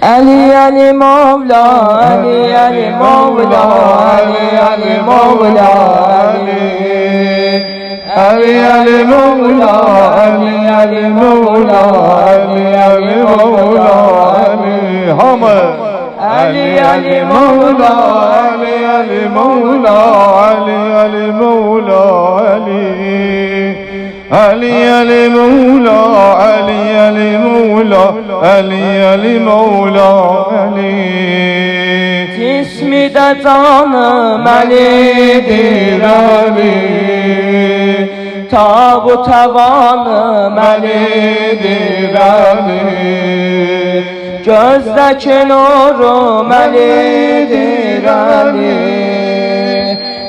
علی علی مولا علی علی مولا علی علی مولا علی علی مولا علی علی مولا علی علی مولا هم علی علی مولا علی علی مولا علی علی مولا علی علی مولا علی علی مولا علی علی مولا جسمی de canım Ali'dir Ali, tabu tavanım Ali'dir Ali, gözdeki nurum Ali'dir Ali,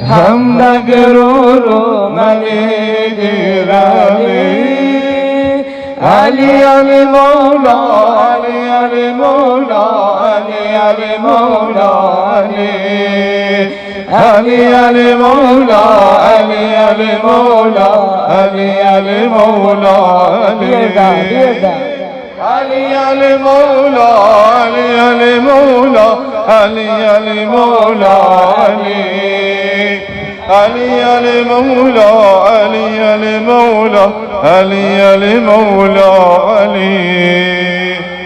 hem de gururum Ali'dir Ali. Ali Ali Mola Ali Ali Mola Ali Ali Mola Ali Ali Mola Ali Ali Mola Ali Ali Mola Ali Ali Mola Ali Ali Mola Ali Ali Mola Ali Ali Mola Ali Ali Mola Ali Ali Mola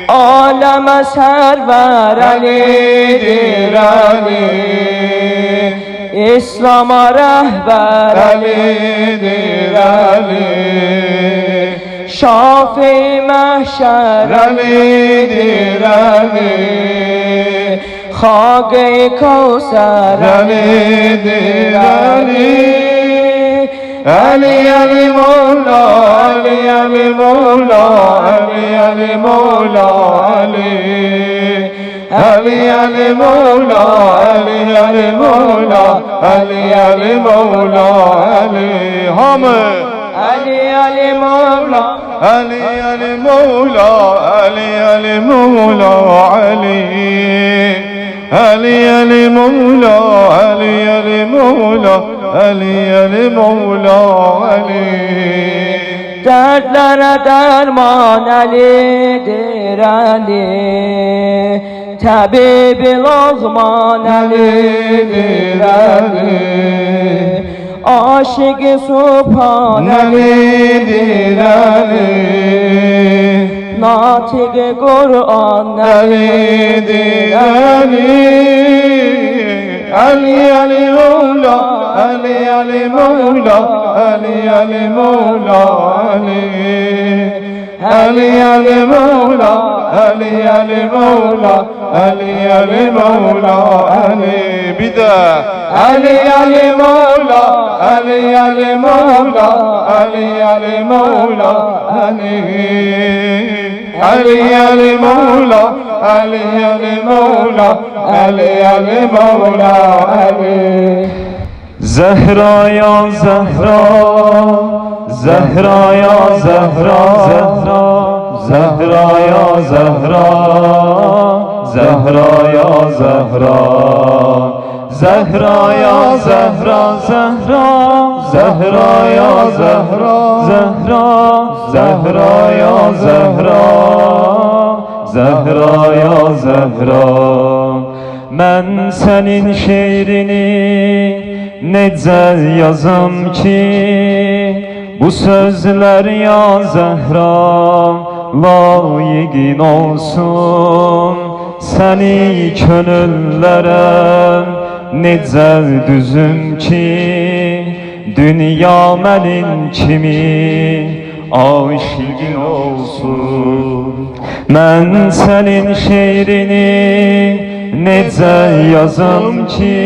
Aleme server Ali'dir Ali, İslam'a rehber Ali'dir Ali, Şafi mahşer Ali'dir Ali, Hâg-ı Kevser Ali'dir Ali. Ali Ali Mola Ali Ali Mola Ali Ali Mola Ali Ali Mola Ali Ali Mola Ali Ali Mola هم Ali Ali Mola Ali Ali Mola Ali Ali Mola Ali Ali Mola Ali Ali Mola Ali Ali Mola Dertlere derman Ali'dir Ali, Tabib-i Lozman Ali'dir Ali, Aşık-ı Subhan Ali'dir Ali, Natik-i Kur'an Ali'dir Ali. Ali Ali Mola Ali Ali Mola Ali Ali Mola Ali Ali Mola Ali Ali Mola Ali Ali Mola bida Ali Ali Mola Ali Ali Mola Ali Ali Mola Ali Ali Mola Ali Ali Mola Ali Ali Mola Zehra ya Zehra Zehra ya Zehra Zehra ya Zehra Zehra ya Zehra Zehra ya Zehra Zehra ya Zehra Zehra ya Zehra Zehra ya Zehra Mən sənin şeirini necə yazım ki, bu sözlər ya Zəhra layiqin olsun. Səni könüllərə necə düzüm ki, dünya mənim kimi aşiqin olsun. Mən sənin şeirini necə yazım ki,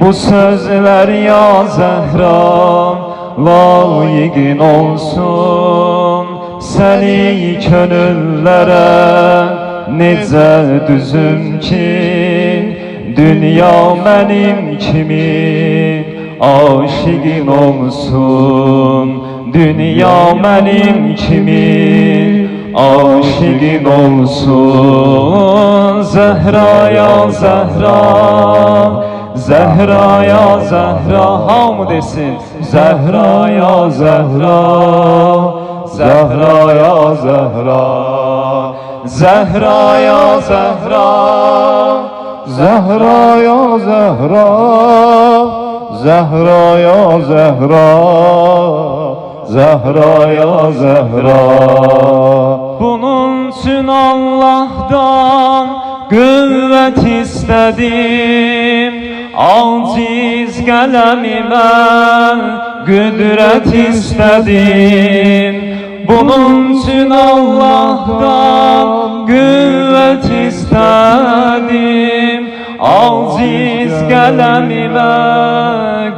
bu sözlər ya Zəhra layiqin olsun. Səni könüllərə necə düzüm ki, dünya mənim kimi aşiqin olsun. Dünya mənim kimi aşiqin olsun. Zəhra ya Zəhra Zəhra ya Zəhra hamı desin. Zəhra ya Zəhra Zəhra ya Zəhra Zehra ya Zehra, Zehra ya Zehra, Zehra ya Zehra, Zehra ya Zehra. bunun için Allah'tan kuvvet istedim. Aciz kalemime kudret istedim. Bunun için Allah'tan kuvvet istedim. Aciz kalemime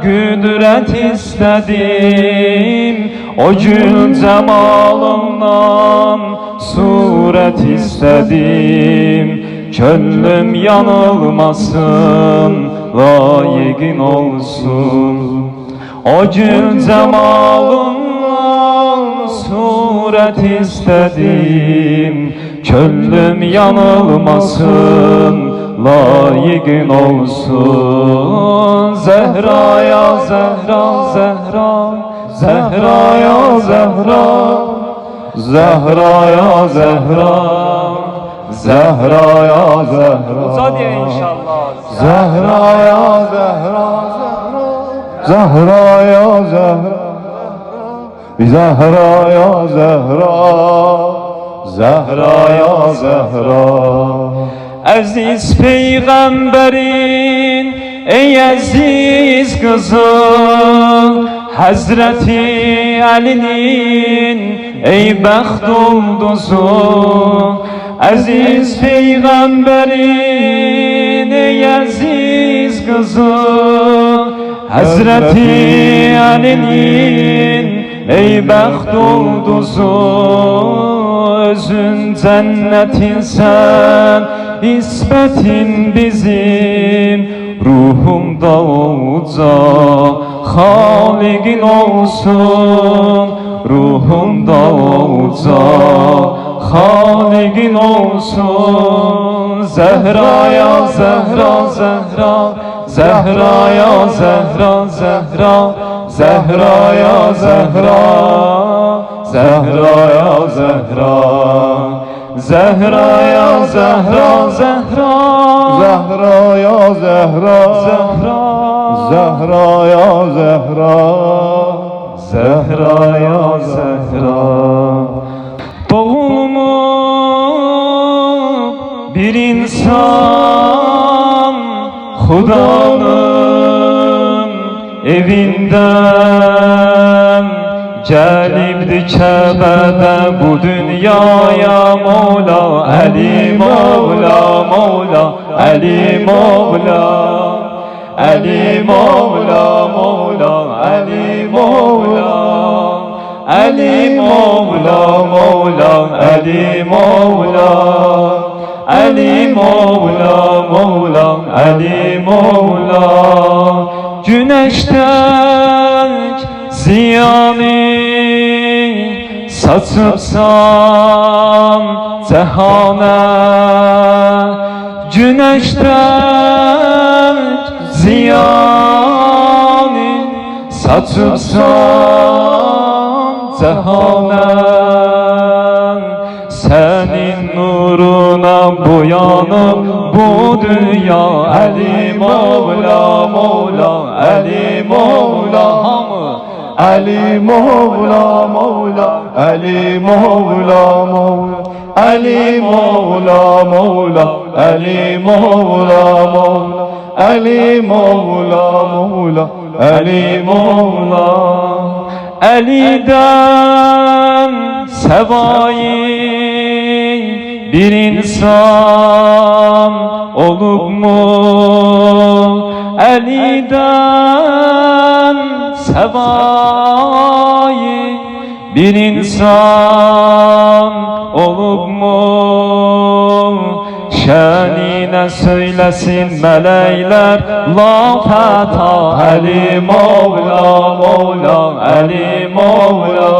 kudret istedim. O gül cemalından suret istedim. Könlüm yanılmasın, layıkın olsun. O gül cemalından suret istedim. Könlüm yanılmasın, layıkın olsun. Zehra ya Zehra, Zehra, Zehra ya Zehra, Zehra ya Zehra, Zehra ya Zehra. Uza diye inşallah. Zehra ya Zehra, Zehra ya Zehra, Zehra ya Zehra, Zehra ya Zehra. Aziz peygamberin ey aziz kızı, Hazreti Ali'nin ey baxt ulduzu. Aziz peygamberin ey aziz kızı, Hazreti Ali'nin ey baxt ulduzu. Özün cennetinsen, isbetin bizim, ruhumda uca Haligin olsun. Ruhumda uca Haligin olsun. Zehra ya Zehra, Zehra, Zehra ya Zehra, Zehra, Zehra ya Zehra, Zehra ya Zehra, Zehra ya Zehra, Zehra, Zehra ya Zehra, Zehra, Zehra ya Zehra, Zehra ya Zehra. Doğulmuş bir insan Xudanın evinden gelibdi Kəbədə bu dünyaya. Mevla Ali Mevla, Mevla Ali Mevla, Ali Mevla, Mevla Ali Mevla, Ali Mevla, Mevla Ali Mevla, Ali Mevla, Mevla Ali Mevla. Güneşten ziyanı saçıpsam cehana, güneşten ziyanı saçıpsam cehana. Senin nuruna boyanıp bu dünya. Ali Mevla, Mevla Ali Mevla. Hamı Ali Mevla, Mevla, Ali Mevla, Mevla, Ali Mevla, Mevla, Ali Mevla, Mevla, Ali Mevla, Mevla, Ali Mevla. Ali'den sevayı bir insan olup mu? Ali'den sevayı bir insan olup mu? Şenine söylesin melekler la feta. Ali Mevla, Mevla Ali Mevla,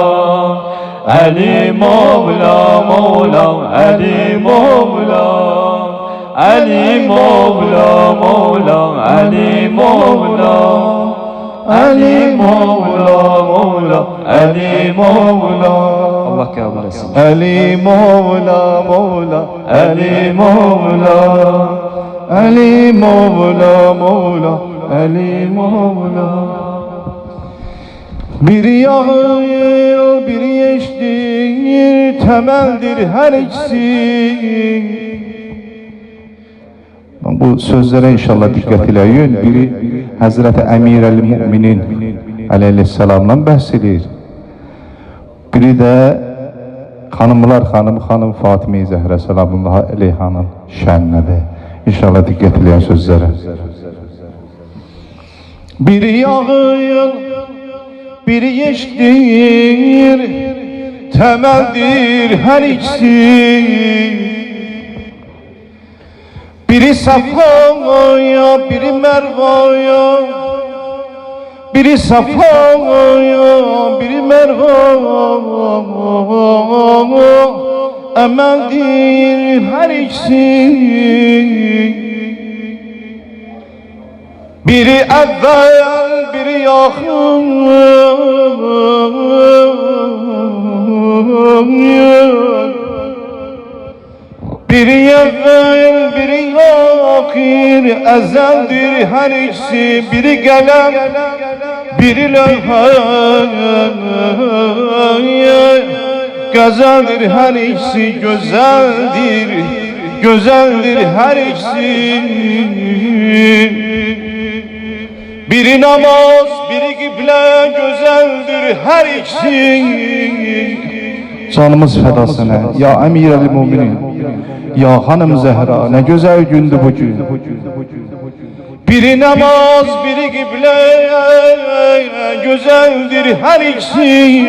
Ali Mevla, Mevla Ali Mevla, Ali Mevla, Mevla Ali Mevla. Ali Mevla Mevla Ali Mevla Allah kabul etsin. Ali Mevla Mevla Ali Mevla Ali Mevla Mevla Ali Mevla Bir yağıyor bir yeşil temeldir her ikisi. Bu sözlere inşallah dikkat eləyin. Biri Hazreti Emir el-Müminin aleyhisselamdan bəhs edir. Biri de hanımlar hanım Fatıma-i Zəhra salamullahi aleyhanın şənlədir. İnşallah dikkat eləyin sözlere. Biri yağıyor bir yeşdir temeldir her ikisi. Biri Safa'ya, biri Merva'ya, biri Safa'ya, biri Merva'ya emeldir her ikisi. Biri evvel, biri yakın, biri evvel, biri yakın, ezeldir her ikisi. Biri gelen, biri levha, güzeldir her ikisi, güzeldir, güzeldir her ikisi. Biri namaz, biri kıble, güzeldir her ikisi. Canımız fedasına, ya Emir el-Müminin, ya Hanım Zehra, ne güzel gündü bu gün. Biri namaz, biri kıble, güzeldir her ikisi.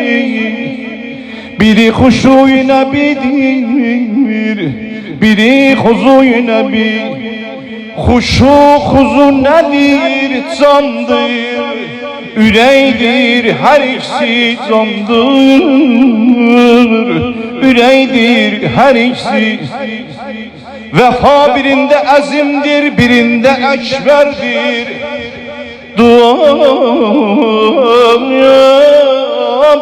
Biri huşu-i nebidir, biri huzu-i nebi. Huşu huzu nedir, candır, üreydir, her ikisi candır, üreydir, her ikisi. Vefa birinde azimdir, birinde ekberdir. Dua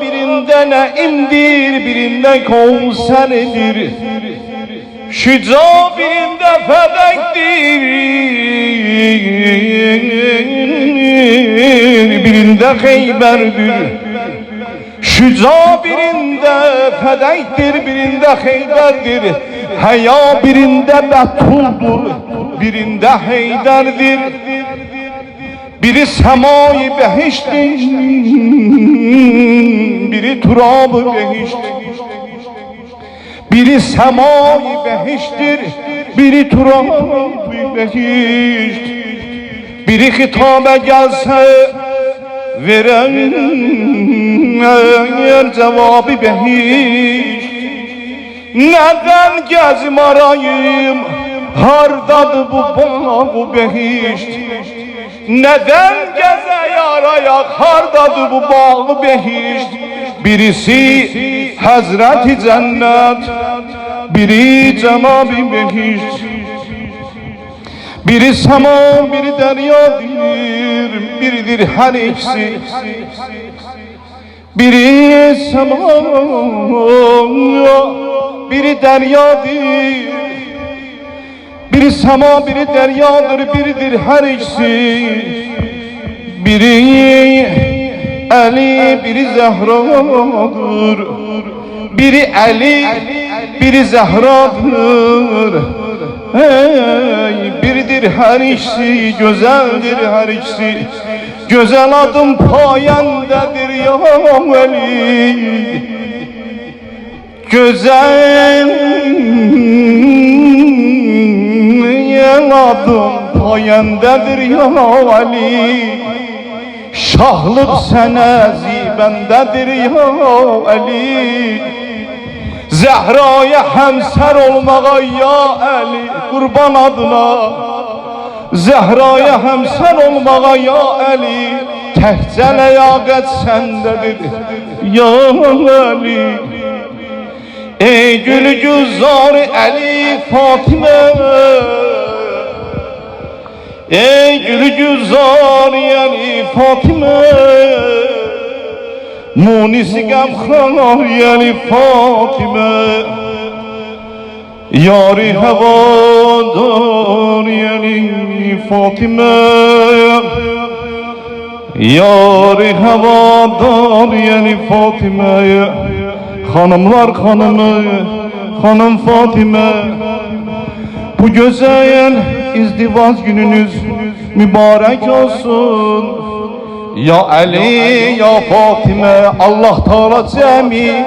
birinde neimdir, birinde kevserdir. Şüca birinde fedektir, birinde Heyber'dir. Şüca birinde fedektir, birinde Heyber'dir. Heya birinde Betul'dur, birinde Heyder'dir. Biri semai behiştir, biri turab-ı behiştir. Biri semai behiştir, biri turab-ı behişt. Biri hitabe gelse veren cevabı behişt. Neden gezim arayım, hardadır bu bağı behişt. Neden geze arayak, hardadır bu bağı behişt. Birisi Hazreti Cennet, biri Cenab-ı Behişt. Biri sema, biri deryadır, biridir her ikisi. Biri sema, biri deryadır. Biri sema, biri deryadır, biridir her ikisi. Biri Ali, biri Zehra'dır. Biri Ali, biri Zehra'dır. Hey, biridir her ikisi, güzeldir her ikisi. Güzel adım payendedir ya Veli. Güzel adım payendedir ya Ali. Şahlık sene zibendedir ya Ali. Zehra'ya hemser olmağa ya Ali, kurban adına. Zehra'ya hemser olmağa ya Ali, təhcə ləyaqət səndedir ya Ali. Ey Gülgüzar Ali Fatıma, ey gülgüzar yani Fatime, munisi gamxanar yani Fatime, yari havadar yani Fatime, yari havadar yani Fatime, hanımlar hanımı, hanım Fatime. Bu güzel izdivaç gününüz mübarek olsun. Ya Ali ya Fatime, Allah Teala cemi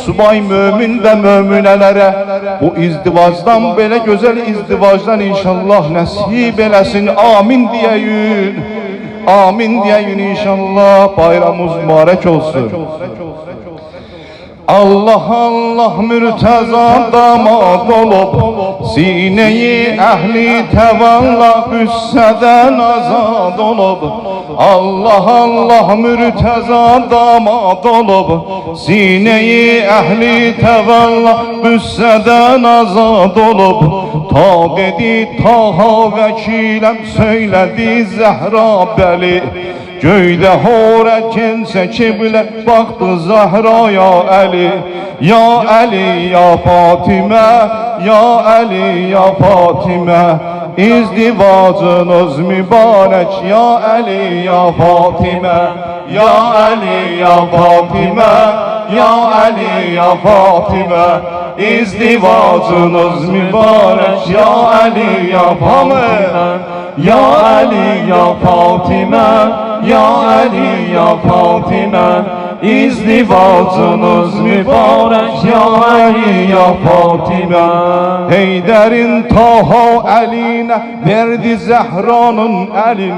subay mümin ve müminelere bu izdivacdan, böyle güzel izdivacdan inşallah nasip eylesin. Amin diyeyin. Amin diyeyin inşallah. Bayramımız mübarek olsun. Allah Allah mürteza damat olup sineyi ehli tevalla hüsseden azad olup, Allah Allah mürteza damat olup sineyi ehli tevalla hüsseden azad olup, ta dedi Taha vekilem söyledi Zehra beli, göyde horeken çekibile baktı Zahra'ya Ali. Ya Ali ya Fatime, ya Ali ya Fatime, izdivacınız mübarek ya Ali ya Fatime, ya Ali ya Fatime, ya Ali ya Fatime, izdivacınız mübarek ya Ali ya Fatime, ya Ali ya Fatime, ya Ali ya Fatime, izdivacınız mübarek ya Ali ya Fatime. Heyder'in Taha eline verdi Zehra'nın elin,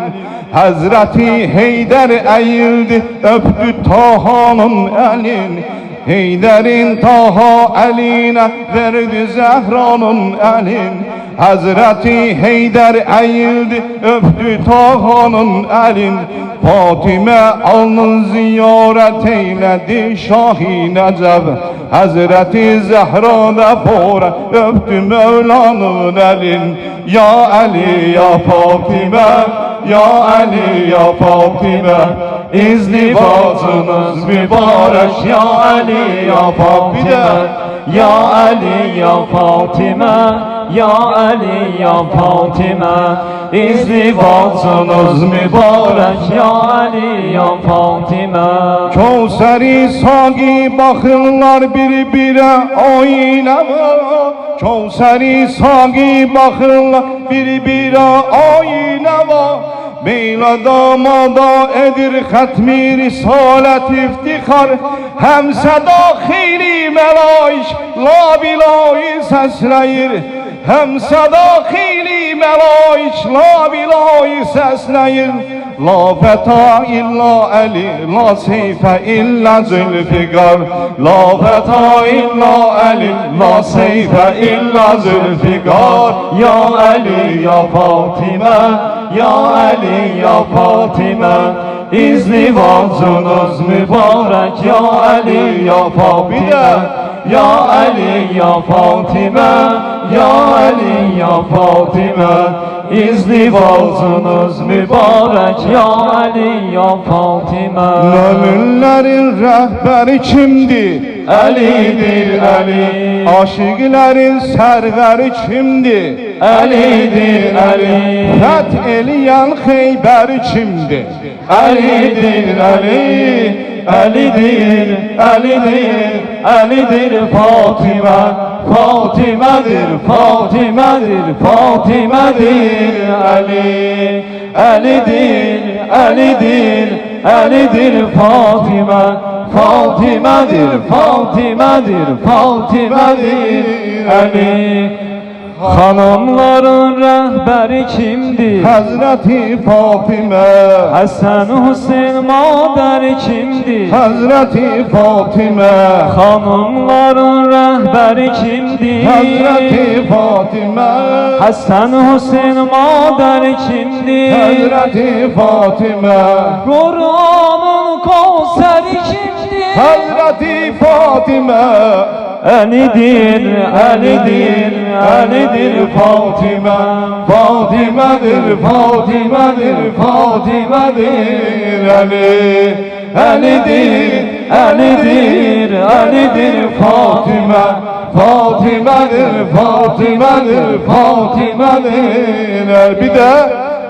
Hazreti Heyder eğildi öptü Taha'nın elin. Heyder'in Taha eline verdi Zehra'nın elin, Hazreti Heyder eğildi öptü Taha'nın elin. Fatime alnın ziyaret eyledi Şah-ı Neceb, Hazreti Zehra da fora öptü Mevla'nın elin. Ya Ali ya Fatime, ya Ali ya Fatime, izdivacınız mübarek ya Ali ya Fatime, ya Ali ya Fatime, ya Ali ya Fatime, izdivacınız mübarek ya Ali ya Fatime. Kevser-i Sagi bakırlar bir-bire aynama, Kevser-i Sagi bakırlar bir-bire aynama, Meyla damada edir hatmi risalet iftihar, hem sedakhili melaik la bilayi sesleyir, hem sedakhili melaik la bilayi sesleyir. La feta illa Ali, la seyfe illa Zülfikar, la feta illa Ali, la seyfe illa Zülfikar. Ya Ali ya Fatime, ya Ali ya Fatime, izdivacınız mübarek ya Ali ya Fatime, ya Ali ya Fatime, ya Ali ya Fatime, izdivacınız mübarek ya Ali ya Fatime. Müminlerin rehberi kimdi? Ali'dir Ali. Aşıkların serveri kimdi? Ali'dir Ali. Feth eleyen Xeyberi kimdi? Ali'dir Ali. Ali'dir, Ali'dir, Ali'dir Fatime, Fatime'dir, Fatime'dir, Fatime'dir Ali. Ali'dir, Ali'dir, Ali'dir Fatime, Fatime'dir, Fatime'dir, Fatime'dir Ali. Hanımların rehberi kimdi? Hazreti Fatime. Hasan Hüseyin maderi kimdi? Hazreti Fatime. Hanımların rehberi kimdi? Hazreti Fatime. Hasan Hüseyin maderi kimdi? Hazreti Fatime. Kur'an'ın Kevseri kimdi? Hazreti Fatime. Ali'dir, Ali'dir, Ali'dir Fatime, Fatime'dir, Fatime'dir, Fatime'dir Ali. Ali'dir, Ali'dir, Ali'dir Fatime, Fatime'dir, Fatime'dir, Fatime'dir Bir de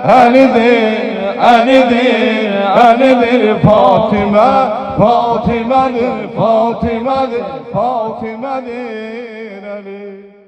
Ali'dir, Ali'dir, Ali'dir Fatime, Fatime'dir, Fatime'dir, Fatime'dir Ali.